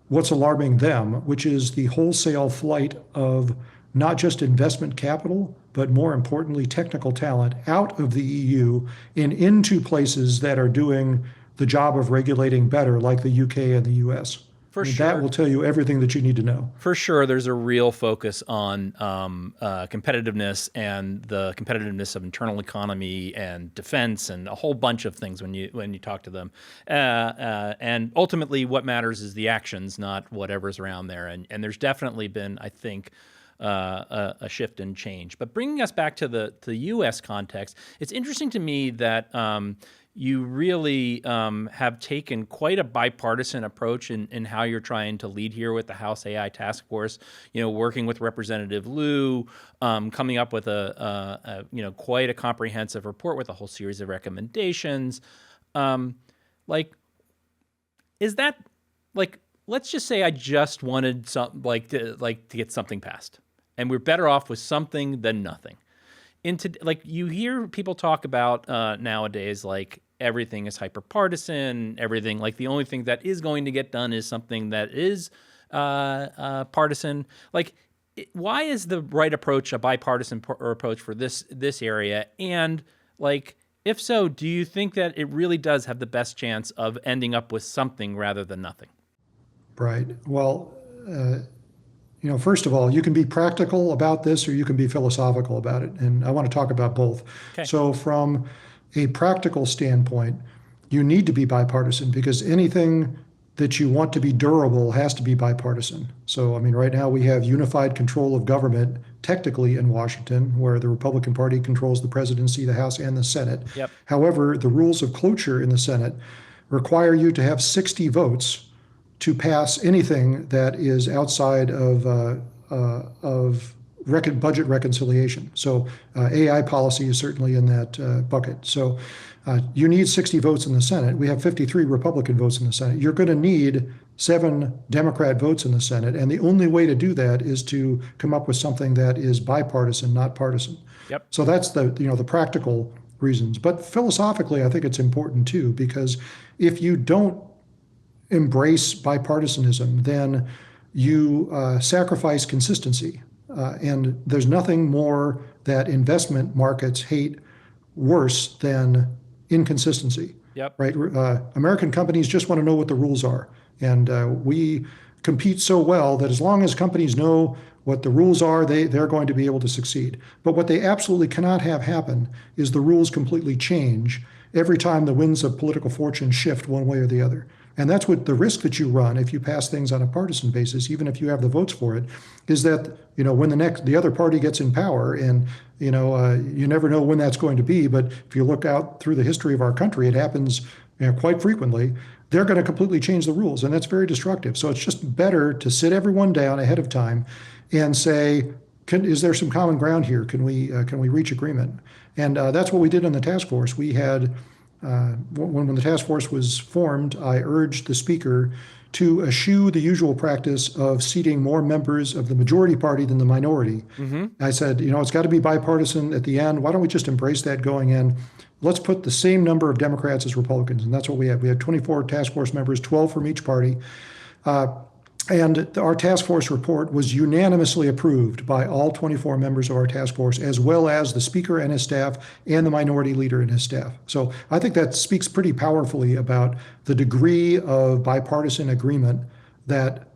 what's alarming them, which is the wholesale flight of not just investment capital, but more importantly, technical talent out of the EU and into places that are doing the job of regulating better, like the UK and the US. For sure. That will tell you everything that you need to know. For sure, there's a real focus on competitiveness and the competitiveness of internal economy and defense and a whole bunch of things when you talk to them. And ultimately, what matters is the actions, not whatever's around there. And there's definitely been, I think, a shift and change. But bringing us back to the U.S. context, it's interesting to me that you really have taken quite a bipartisan approach in how you're trying to lead here with the House AI Task Force. Working with Representative Liu, coming up with a quite a comprehensive report with a whole series of recommendations. Is that let's just say I just wanted to get something passed, and we're better off with something than nothing. You hear people talk about nowadays, everything is hyper-partisan, everything, the only thing that is going to get done is something that is partisan. Why is the right approach a bipartisan approach for this area? And if so, do you think that it really does have the best chance of ending up with something rather than nothing? Right. Well, first of all, you can be practical about this or you can be philosophical about it. And I want to talk about both. Okay. So from a practical standpoint, you need to be bipartisan because anything that you want to be durable has to be bipartisan. So, I mean, right now we have unified control of government technically in Washington, where the Republican Party controls the presidency, the House, and the Senate. Yep. However, the rules of cloture in the Senate require you to have 60 votes to pass anything that is outside of budget reconciliation. So AI policy is certainly in that bucket. So you need 60 votes in the Senate. We have 53 Republican votes in the Senate. You're going to need 7 Democrat votes in the Senate. And the only way to do that is to come up with something that is bipartisan, not partisan. Yep. So that's the practical reasons. But philosophically, I think it's important too, because if you don't embrace bipartisanism, then you sacrifice consistency. And there's nothing more that investment markets hate worse than inconsistency. Yep. Right? American companies just want to know what the rules are. And we compete so well that as long as companies know what the rules are, they're going to be able to succeed. But what they absolutely cannot have happen is the rules completely change every time the winds of political fortune shift one way or the other. And that's what the risk that you run if you pass things on a partisan basis, even if you have the votes for it, is that, when the other party gets in power, and, you never know when that's going to be. But if you look out through the history of our country, it happens quite frequently. They're going to completely change the rules, and that's very destructive. So it's just better to sit everyone down ahead of time and say, is there some common ground here? Can we reach agreement? And that's what we did in the task force. We had, when the task force was formed, I urged the speaker to eschew the usual practice of seating more members of the majority party than the minority. Mm-hmm. I said, it's got to be bipartisan at the end. Why don't we just embrace that going in? Let's put the same number of Democrats as Republicans. And that's what we had. We had 24 task force members, 12 from each party. And our task force report was unanimously approved by all 24 members of our task force, as well as the speaker and his staff and the minority leader and his staff. So I think that speaks pretty powerfully about the degree of bipartisan agreement that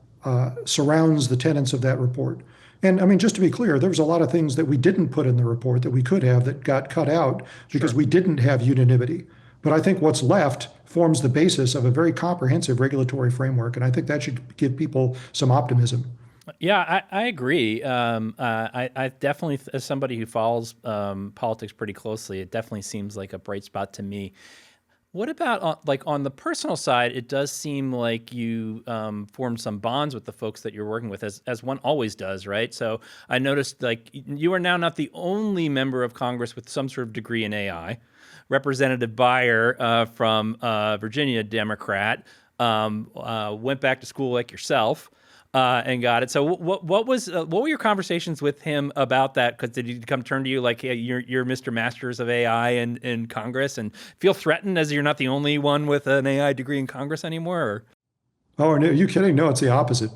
surrounds the tenets of that report. And I mean, just to be clear, there was a lot of things that we didn't put in the report that we could have that got cut out because we didn't have unanimity. But I think what's left forms the basis of a very comprehensive regulatory framework, and I think that should give people some optimism. Yeah, I agree. I definitely, as somebody who follows politics pretty closely, it definitely seems like a bright spot to me. What about on the personal side? It does seem like you formed some bonds with the folks that you're working with, as one always does, right? So I noticed you are now not the only member of Congress with some sort of degree in AI. Representative Beyer from Virginia, Democrat, went back to school like yourself and got it. So what were your conversations with him about that? Because did he come turn to you like, hey, you're Mr. Masters of AI in Congress, and feel threatened as you're not the only one with an AI degree in Congress anymore? Or? Oh, no, are you kidding? No, it's the opposite.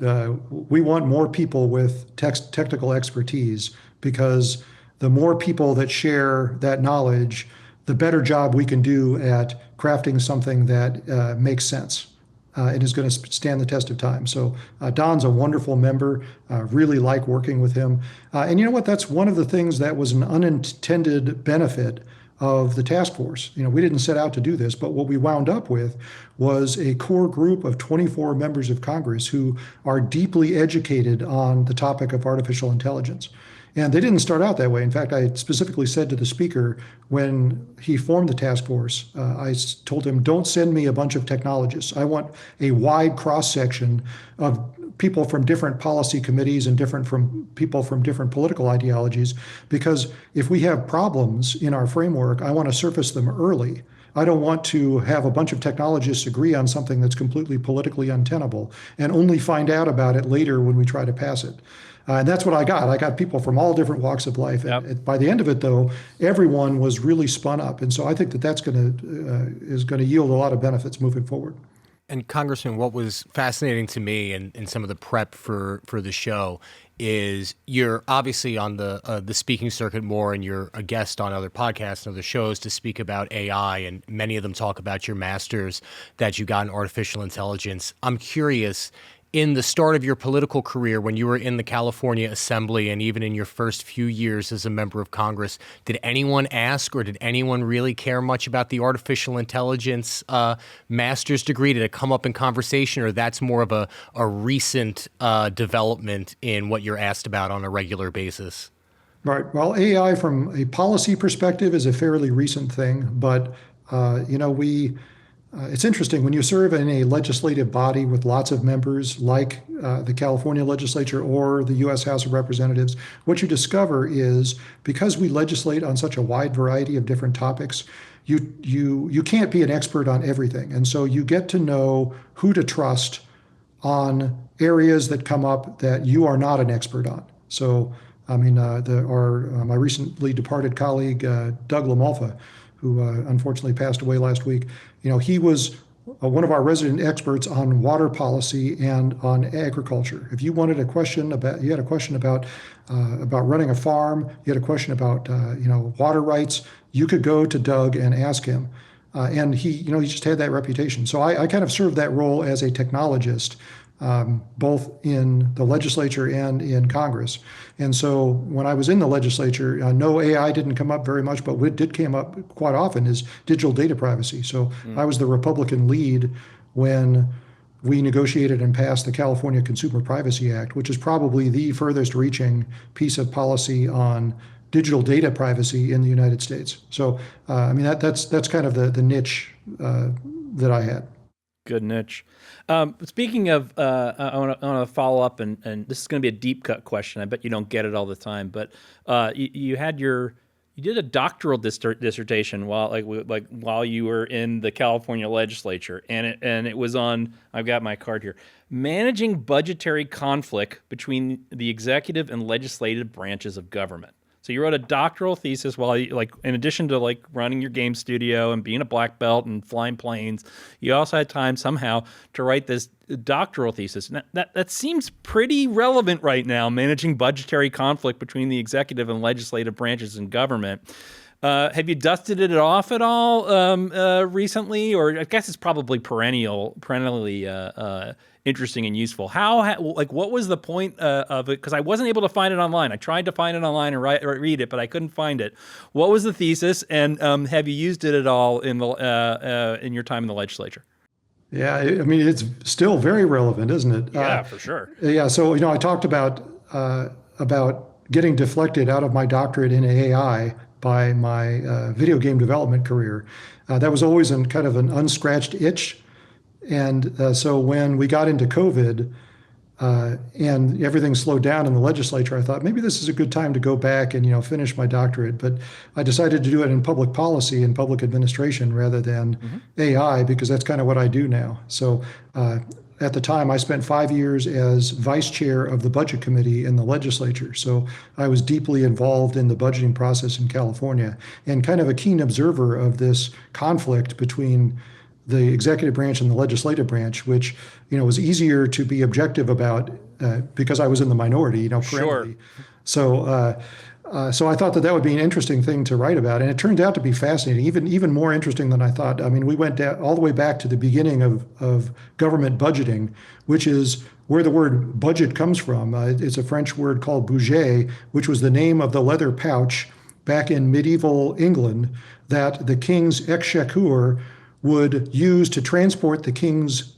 We want more people with technical expertise, because the more people that share that knowledge, the better job we can do at crafting something that makes sense and is going to stand the test of time. So Don's a wonderful member, really like working with him. And you know what? That's one of the things that was an unintended benefit of the task force. We didn't set out to do this, but what we wound up with was a core group of 24 members of Congress who are deeply educated on the topic of artificial intelligence. And they didn't start out that way. In fact, I specifically said to the speaker when he formed the task force, I told him, don't send me a bunch of technologists. I want a wide cross-section of people from different policy committees and people from different political ideologies, because if we have problems in our framework, I want to surface them early. I don't want to have a bunch of technologists agree on something that's completely politically untenable and only find out about it later when we try to pass it. And that's what I got. I got people from all different walks of life. Yep. By the end of it, though, everyone was really spun up. And so I think that's going to yield a lot of benefits moving forward. And Congressman, what was fascinating to me in some of the prep for the show is you're obviously on the speaking circuit more, and you're a guest on other podcasts and other shows to speak about AI, and many of them talk about your masters that you got in artificial intelligence. I'm curious, in the start of your political career, when you were in the California Assembly and even in your first few years as a member of Congress, did anyone ask or did anyone really care much about the artificial intelligence master's degree? Did it come up in conversation, or that's more of a recent development in what you're asked about on a regular basis? Right. Well, AI from a policy perspective is a fairly recent thing, but it's interesting when you serve in a legislative body with lots of members, like the California legislature or the U.S. House of Representatives. What you discover is because we legislate on such a wide variety of different topics, you can't be an expert on everything, and so you get to know who to trust on areas that come up that you are not an expert on. So, I mean, my recently departed colleague, Doug LaMalfa, who unfortunately passed away last week, he was one of our resident experts on water policy and on agriculture. If you wanted a question about, you had a question about running a farm, you had a question about, water rights, you could go to Doug and ask him. And he just had that reputation. So I kind of served that role as a technologist, both in the legislature and in Congress. And so when I was in the legislature, no, AI didn't come up very much, but what did come up quite often is digital data privacy. So I was the Republican lead when we negotiated and passed the California Consumer Privacy Act, which is probably the furthest reaching piece of policy on digital data privacy in the United States. So, that's kind of the niche that I had. Good niche. Speaking of, I want to follow up, and this is going to be a deep cut question. I bet you don't get it all the time, but you did a doctoral dissertation while you were in the California legislature, and it was on, I've got my card here, managing budgetary conflict between the executive and legislative branches of government. So you wrote a doctoral thesis while you, in addition to running your game studio and being a black belt and flying planes, you also had time somehow to write this doctoral thesis. Now, that seems pretty relevant right now, managing budgetary conflict between the executive and legislative branches in government. Have you dusted it off at all recently? Or I guess it's probably perennially interesting and useful. What was the point of it? Because I wasn't able to find it online. I tried to find it online and read it, but I couldn't find it. What was the thesis, and have you used it at all in your time in the legislature? Yeah, I mean, it's still very relevant, isn't it? Yeah, for sure. Yeah, so I talked about getting deflected out of my doctorate in AI by my video game development career. That was always kind of an unscratched itch. And so when we got into COVID and everything slowed down in the legislature, I thought maybe this is a good time to go back and finish my doctorate. But I decided to do it in public policy and public administration rather than AI, because that's kind of what I do now. So at the time, I spent 5 years as vice chair of the budget committee in the legislature. So I was deeply involved in the budgeting process in California and kind of a keen observer of this conflict between the executive branch and the legislative branch, which was easier to be objective about because I was in the minority, currently. Sure. So I thought that would be an interesting thing to write about, and it turned out to be fascinating, even more interesting than I thought. I mean, we went all the way back to the beginning of government budgeting, which is where the word budget comes from. It's a French word called budget, which was the name of the leather pouch back in medieval England that the king's exchequer would use to transport the king's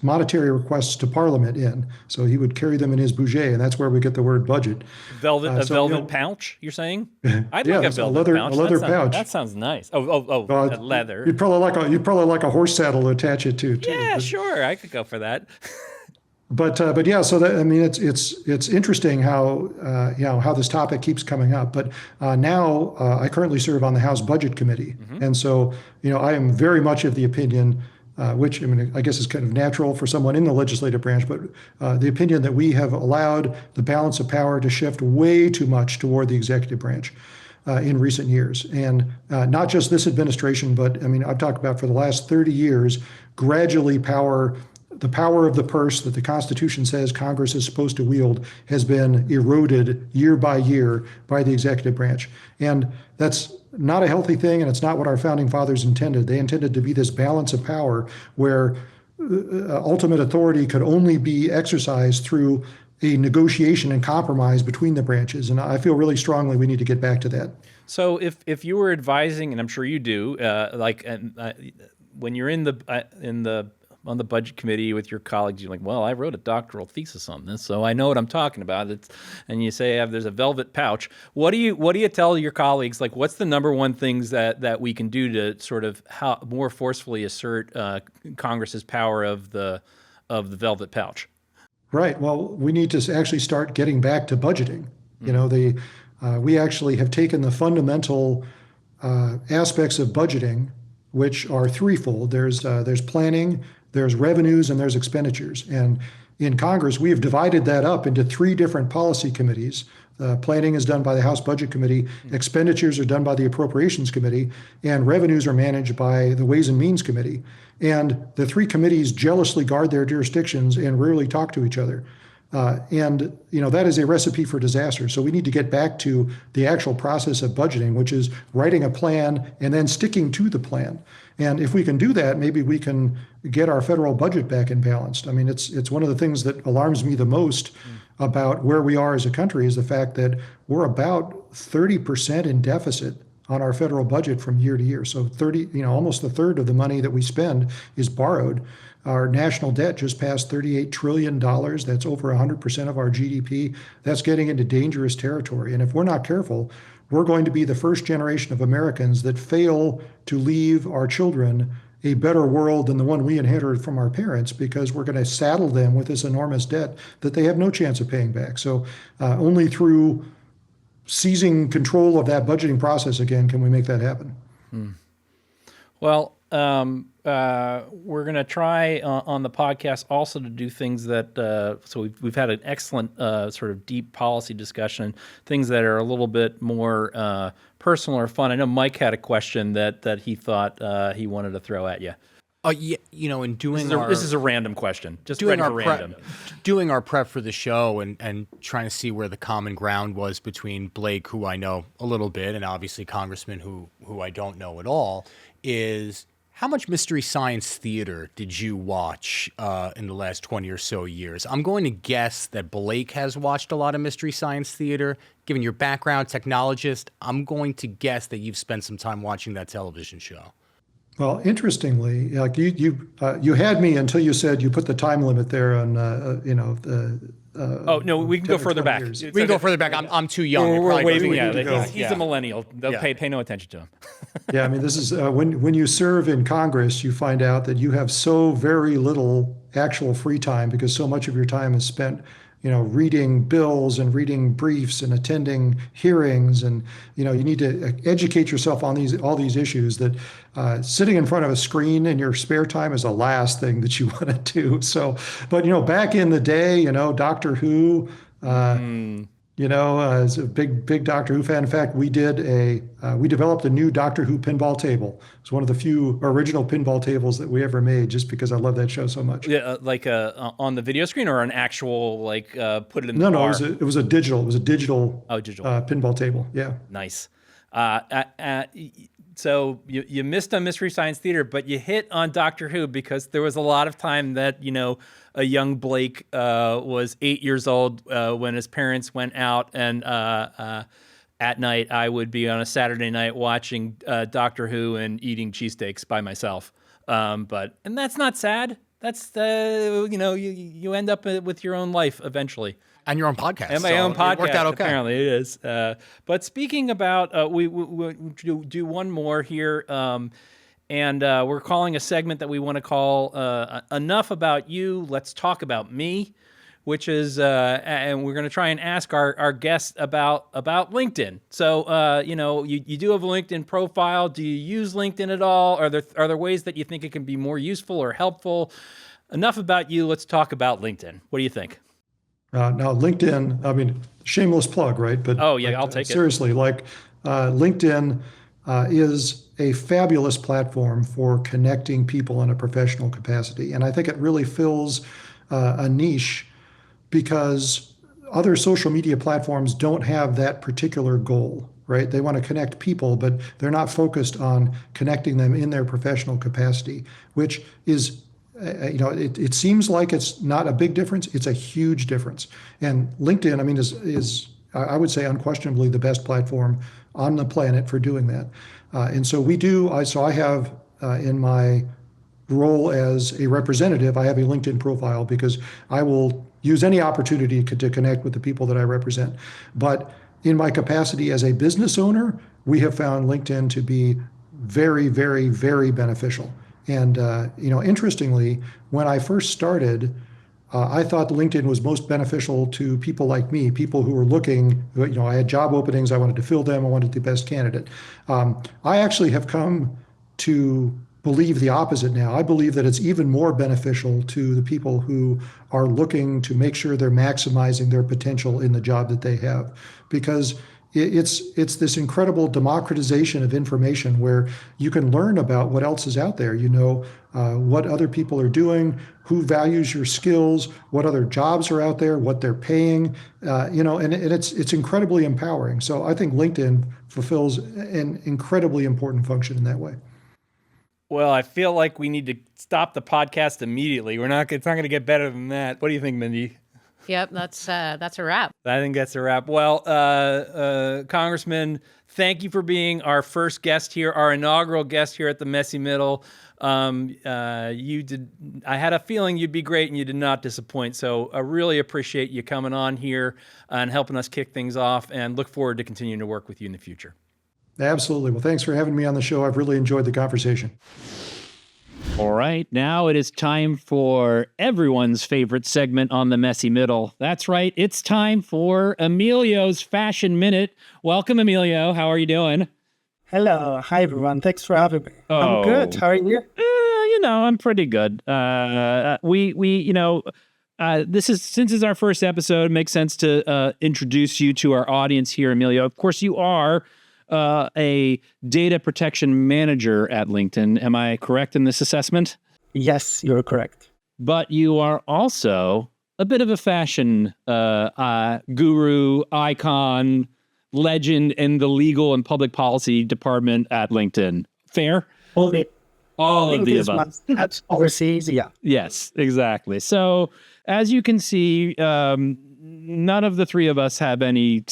monetary requests to Parliament in. So he would carry them in his budget, and that's where we get the word budget. Velvet pouch, you're saying? I'd yeah, like a velvet pouch. A leather pouch. That sounds nice. Leather. You'd probably like a horse saddle to attach it to, too. Yeah, sure. I could go for that. But yeah, so that, I mean, it's interesting how this topic keeps coming up. But now I currently serve on the House Budget Committee, and so I am very much of the opinion, which I guess is kind of natural for someone in the legislative branch, but the opinion that we have allowed the balance of power to shift way too much toward the executive branch in recent years, and not just this administration, but I've talked about for the last 30 years, gradually the power of the purse that the Constitution says Congress is supposed to wield has been eroded year by year by the executive branch. And that's not a healthy thing, and it's not what our founding fathers intended. They intended to be this balance of power where ultimate authority could only be exercised through a negotiation and compromise between the branches. And I feel really strongly we need to get back to that. So if you were advising, and I'm sure you do, when you're in the on the budget committee with your colleagues, you're like, well, I wrote a doctoral thesis on this, so I know what I'm talking about. And you say there's a velvet pouch. What do you tell your colleagues? Like, what's the number one things that we can do to sort of more forcefully assert Congress's power of the velvet pouch? Right. Well, we need to actually start getting back to budgeting. You know, we actually have taken the fundamental aspects of budgeting, which are threefold. There's planning, there's revenues, and there's expenditures. And in Congress, we have divided that up into three different policy committees. Planning is done by the House Budget Committee, expenditures are done by the Appropriations Committee, and revenues are managed by the Ways and Means Committee. And the three committees jealously guard their jurisdictions and rarely talk to each other. And that is a recipe for disaster. So we need to get back to the actual process of budgeting, which is writing a plan and then sticking to the plan. And if we can do that, maybe we can get our federal budget back in balance. I mean, it's one of the things that alarms me the most about where we are as a country is the fact that we're about 30% in deficit on our federal budget from year to year. So almost a third of the money that we spend is borrowed. Our national debt just passed $38 trillion. That's over 100% of our GDP. That's getting into dangerous territory. And if we're not careful, we're going to be the first generation of Americans that fail to leave our children a better world than the one we inherited from our parents, because we're going to saddle them with this enormous debt that they have no chance of paying back. So only through seizing control of that budgeting process again can we make that happen. Well, we're going to try on the podcast also to do things that, so we've had an excellent sort of deep policy discussion, things that are a little bit more personal or fun. I know Mike had a question that he thought he wanted to throw at you. Yeah, in doing this is a random question, just doing ready for random. Doing our prep for the show and trying to see where the common ground was between Blake, who I know a little bit, and obviously Congressman, who I don't know at all, is how much Mystery Science Theater did you watch in the last 20 or so years? I'm going to guess that Blake has watched a lot of Mystery Science Theater. Given your background, technologist, I'm going to guess that you've spent some time watching that television show. Well, interestingly, like you had me until you said you put the time limit there on oh no, we can go further back. Years. We can go further back. I'm too young. We're waving. Yeah, he's a millennial. They'll pay no attention to him. Yeah, I mean, this is when you serve in Congress, you find out that you have so very little actual free time because so much of your time is spent, reading bills and reading briefs and attending hearings, and you need to educate yourself on all these issues. That sitting in front of a screen in your spare time is the last thing that you want to do. So, but back in the day, Doctor Who. As a big Doctor Who fan. In fact, we developed a new Doctor Who pinball table. It's one of the few original pinball tables that we ever made, just because I love that show so much. Yeah, like on the video screen or an actual put it in the bar? No, it was a digital. It was a digital. Oh, digital pinball table. Yeah. Nice. So you missed on Mystery Science Theater, but you hit on Doctor Who because there was a lot of time that a young Blake was 8 years old when his parents went out, and at night I would be on a Saturday night watching Doctor Who and eating cheesesteaks by myself. And that's not sad. That's you end up with your own life eventually. And your own podcast. And my own podcast. It worked out okay. Apparently it is. But speaking about, we do one more here. And we're calling a segment that we want to call Enough About You, Let's Talk About Me, which is, and we're going to try and ask our guests about LinkedIn. So, you do have a LinkedIn profile. Do you use LinkedIn at all? Are there ways that you think it can be more useful or helpful? Enough about you. Let's talk about LinkedIn. What do you think? Now, LinkedIn, I mean, shameless plug, right? But I'll take it. Seriously, LinkedIn is a fabulous platform for connecting people in a professional capacity. And I think it really fills a niche because other social media platforms don't have that particular goal, right? They want to connect people, but they're not focused on connecting them in their professional capacity, which is it seems like it's not a big difference. It's a huge difference. And LinkedIn, I mean, is I would say unquestionably the best platform on the planet for doing that. And so I have in my role as a representative, I have a LinkedIn profile because I will use any opportunity to connect with the people that I represent. But in my capacity as a business owner, we have found LinkedIn to be very, very, very beneficial. And interestingly, when I first started, I thought LinkedIn was most beneficial to people like me, people who were looking. I had job openings, I wanted to fill them, I wanted the best candidate. I actually have come to believe the opposite now. I believe that it's even more beneficial to the people who are looking to make sure they're maximizing their potential in the job that they have, because it's this incredible democratization of information where you can learn about what else is out there. What other people are doing, who values your skills, what other jobs are out there, what they're paying, and it's incredibly empowering. So I think LinkedIn fulfills an incredibly important function in that way. Well, I feel like we need to stop the podcast immediately. It's not going to get better than that. What do you think, Mindy? Yep, that's a wrap. I think that's a wrap. Well, Congressman, thank you for being our first guest here, our inaugural guest here at the Messy Middle. I had a feeling you'd be great, and you did not disappoint. So I really appreciate you coming on here and helping us kick things off, and look forward to continuing to work with you in the future. Absolutely. Well, thanks for having me on the show. I've really enjoyed the conversation. All right, now it is time for everyone's favorite segment on the Messy Middle. That's right, it's time for Emilio's Fashion Minute. Welcome, Emilio. How are you doing? Hello. Hi, everyone. Thanks for having me. I'm good. How are you? I'm pretty good. Since it's our first episode, it makes sense to introduce you to our audience here, Emilio. Of course, you are a data protection manager at LinkedIn. Am I correct in this assessment? Yes, you're correct. But you are also a bit of a fashion guru, icon, legend in the legal and public policy department at LinkedIn. Fair? All of the above. That's overseas, yeah. Yes, exactly. So as you can see, none of the three of us have any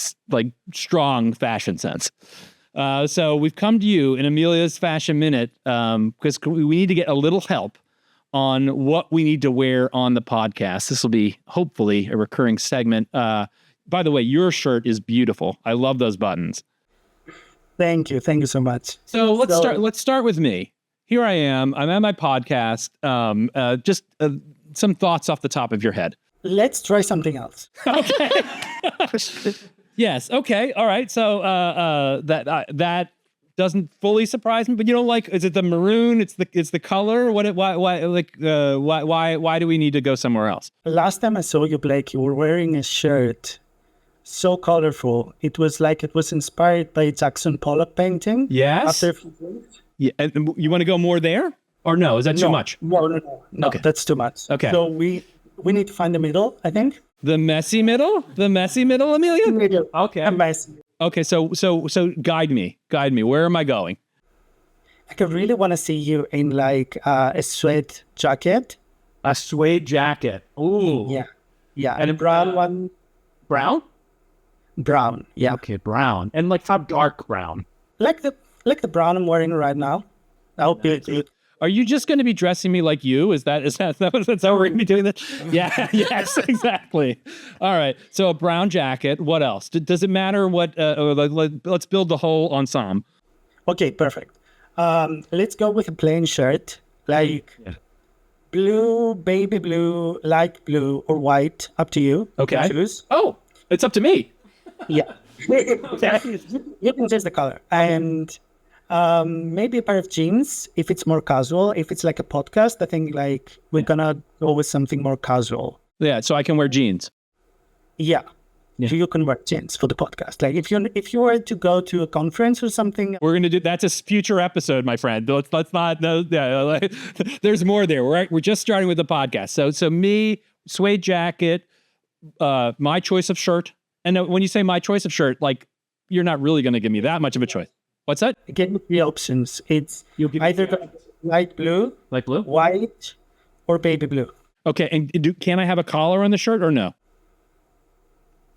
strong fashion sense. So we've come to you in Amelia's Fashion Minute because we need to get a little help on what we need to wear on the podcast. This will be hopefully a recurring segment. By the way, your shirt is beautiful. I love those buttons. Thank you. Thank you so much. So let's start with me. Here I am. I'm at my podcast. Just some thoughts off the top of your head. Let's try something else. Okay. Yes. Okay. All right. So that doesn't fully surprise me, but you don't like? Is it the maroon? It's the color. Why do we need to go somewhere else? Last time I saw you, Blake, you were wearing a shirt so colorful. It was inspired by Jackson Pollock painting. Yes. Yeah. And you want to go more there, or no? Is that too much? No. Okay. That's too much. Okay. So we need to find the middle, I think. The messy middle, Amelia. Middle. Okay. Messy. Okay. So guide me. Where am I going? I really want to see you in a suede jacket. A suede jacket. Ooh. Yeah. And a brown one. Brown. Brown. Yeah. Okay. Brown. And how dark brown? Like the brown I'm wearing right now. That would be good. Are you just going to be dressing me like you? Is that how we're going to be doing this? Yeah. Yes. Exactly. All right. So a brown jacket. What else? Does it matter what? Let's build the whole ensemble. Okay. Perfect. Let's go with a plain shirt, blue, baby blue, light blue, or white. Up to you. Okay. You can choose. Oh, it's up to me. Yeah. You can choose the color. And maybe a pair of jeans if it's more casual. If it's like a podcast, I think we're gonna go with something more casual. Yeah, so I can wear jeans. Yeah. So you can wear jeans for the podcast. If you were to go to a conference or something, we're gonna do that's a future episode, my friend. Let's not. No, yeah, there's more there. We're just starting with the podcast. So me, suede jacket, my choice of shirt. And when you say my choice of shirt, you're not really gonna give me that much of a choice. What's that? Give me three options. It's either light blue, white, or baby blue. Okay, and can I have a collar on the shirt or no?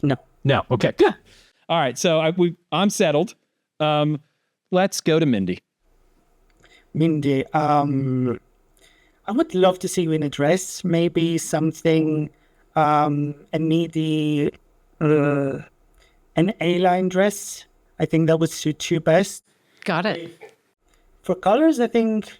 No. No. Okay, good. All right, so I'm settled. Let's go to Mindy. Mindy, I would love to see you in a dress, maybe something, a needy, an A-line dress. I think that would suit you best. Got it. For colors, I think,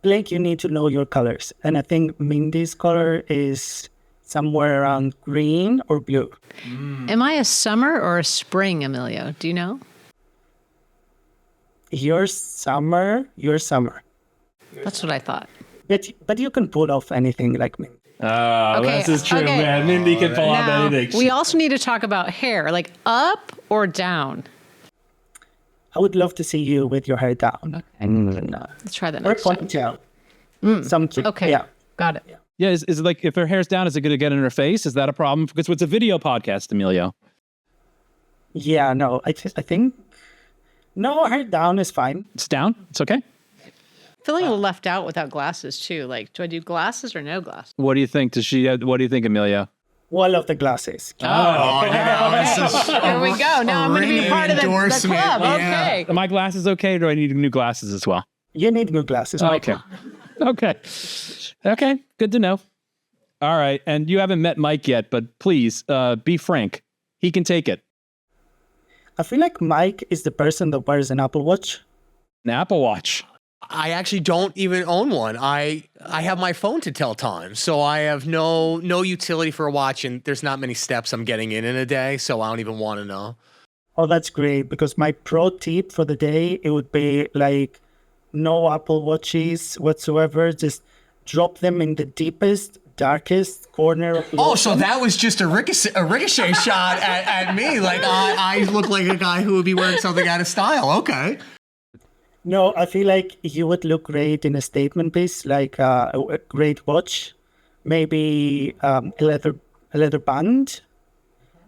Blake, you need to know your colors. And I think Mindy's color is somewhere around green or blue. Am I a summer or a spring, Emilio? Do you know? You're summer. That's what I thought. But you can pull off anything like Mindy. Oh, Okay, this is true, okay. man. Mindy can pull off Now, anything. we also need to talk about hair, like up or down. I would love to see you with your hair down. Let's try that Or next time. ponytail. Something. Okay. Yeah. Got it. Yeah, is it like if her hair's down, is it going to get in her face? Is that a problem? Because it's a video podcast, Emilio. Yeah, no, I think, no, hair down is fine. It's down. It's okay. Feeling a little left out without glasses too. Like, do I do glasses or no glasses? What do you think? What do you think, Emilio? Well, I love the glasses. Here we go. Now I'm going to be ringing part of the endorsement, club. yeah. Okay. Are my glasses okay, or do I need new glasses as well? You need new glasses. Okay. Okay. Good to know. All right. And you haven't met Mike yet, but please be frank. He can take it. I feel like Mike is the person that wears an Apple Watch. An Apple Watch. I actually don't even own one. I have my phone to tell time, so I have no utility for a watch, and there's not many steps I'm getting in a day, so I don't even want to know. Oh, that's great, because my pro tip for the day, it would be like no Apple Watches whatsoever. Just drop them in the deepest, darkest corner of the Oh, so ocean. that was just a ricochet shot at me. Like I look like a guy who would be wearing something out of style. Okay. No, I feel like you would look great in a statement piece, like a great watch, maybe a leather band,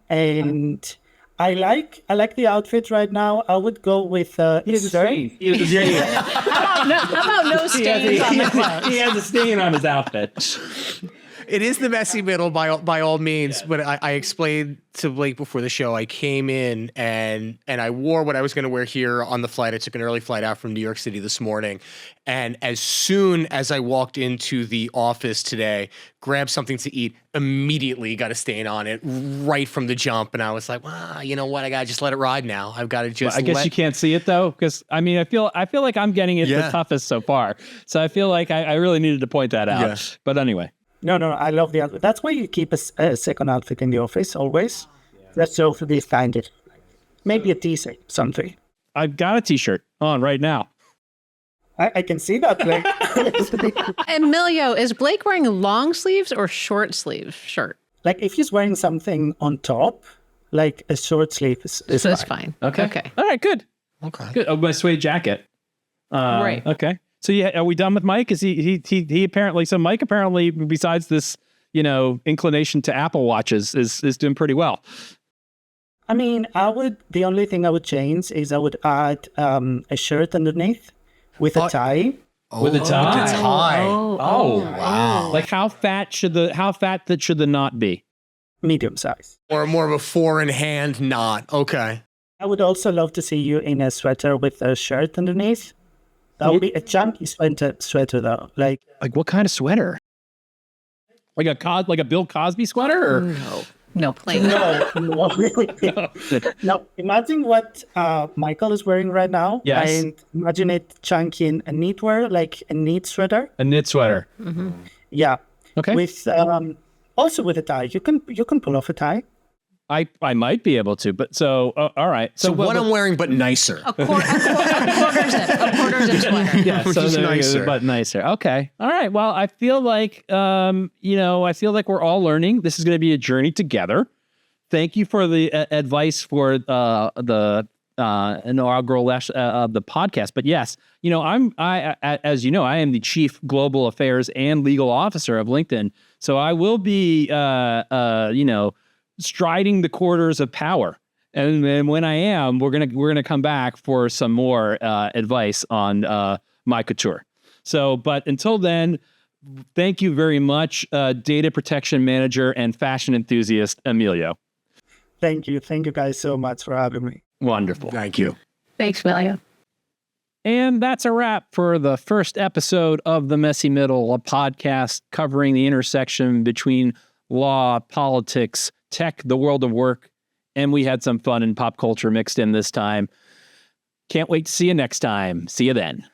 and I like the outfit right now. I would go with How about no stains on the clothes? He has a stain on his outfit. It is the messy middle by all means, but I explained to Blake before the show. I came in and I wore what I was going to wear here on the flight. I took an early flight out from New York City this morning, and as soon as I walked into the office today, grabbed something to eat, immediately got a stain on it right from the jump, and I was like, well, you know what? I gotta just let it ride now. I've got to just. I guess you can't see it though, because I mean, I feel like I'm getting it the toughest so far. So I feel like I really needed to point that out. Yeah. But anyway. No, I love the outfit. That's why you keep a second outfit in the office always. That's so to be standard. Maybe a t-shirt, something. I've got a t-shirt on right now. I can see that, Blake. Emilio, is Blake wearing long sleeves or short sleeve shirt? Like if he's wearing something on top, like a short sleeve is So it's fine. fine. Okay. All right, good. Okay. Good. Oh, my suede jacket. Right. Okay. So yeah, are we done with Mike? Is he apparently, so Mike apparently, besides this, inclination to Apple Watches is doing pretty well. I mean, the only thing I would change is I would add a shirt underneath with a tie. With a tie. With a tie. Oh, wow. Like how fat should the knot be? Medium size. Or more of a four-in-hand knot. Okay. I would also love to see you in a sweater with a shirt underneath. That would be a chunky sweater though. Like what kind of sweater? Like a Bill Cosby sweater? Or? No, plain. no, really. No, imagine what Michael is wearing right now. Yes. And imagine it chunky in a knitwear, like a knit sweater. A knit sweater. Mm-hmm. Yeah. Okay. With also with a tie. You can pull off a tie. I might be able to, but so all right. So what I'm wearing, but nicer. A quarter zip sweater. Yeah, so Just nicer. but nicer. Okay. All right. Well, I feel like we're all learning. This is going to be a journey together. Thank you for the advice for the inaugural of the podcast. But yes, as you know, I am the chief global affairs and legal officer of LinkedIn. So I will be, striding the corridors of power. And then when I am, we're gonna come back for some more advice on my couture. So, but until then, Thank you very much, data protection manager and fashion enthusiast, Emilio. Thank you. Thank you guys so much for having me. Wonderful. Thank you. Thanks, William. And that's a wrap for the first episode of The Messy Middle, a podcast covering the intersection between law, politics, tech, the world of work, and we had some fun and pop culture mixed in this time. Can't wait to see you next time. See you then.